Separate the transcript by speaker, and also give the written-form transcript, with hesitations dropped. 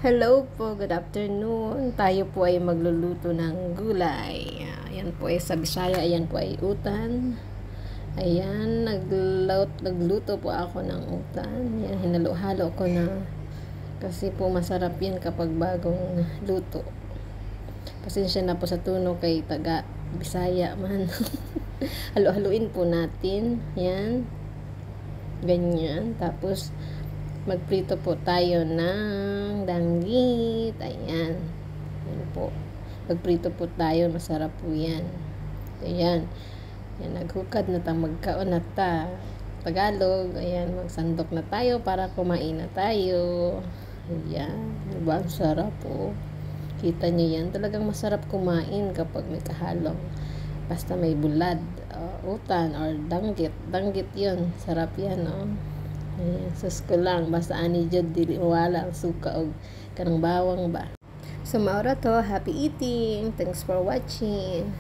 Speaker 1: Hello po, good afternoon. Tayo po ay magluluto ng gulay. Ayan po ay sa Bisaya, ayan po ay utan. Ayan, nagluto po ako ng utan. Ayan, hinalo-halo ko na. Kasi po masarap yan kapag bagong luto. Pasensya na po sa tunog kay taga Bisaya man. Halo-haluin po natin. Ayan. Ganyan. Tapos, magprito po tayo ng danggit. Ayan. Ayan po. Magprito po tayo. Masarap po yan. Ayan. Ayan. Naghukad na ta. Magkaon na ta. Tagalog. Ayan. Magsandok na tayo para kumain na tayo. Ayan. Diba? Ang sarap po. Kita nyo yan. Talagang masarap kumain kapag may kahalong. Basta may bulad, utan, or danggit. Danggit yun. Sarap yan, no? Ayan, sus ko lang. Basta ani dyan, dili wala ang suka o kanang bawang ba. So, maura to. Happy eating. Thanks for watching.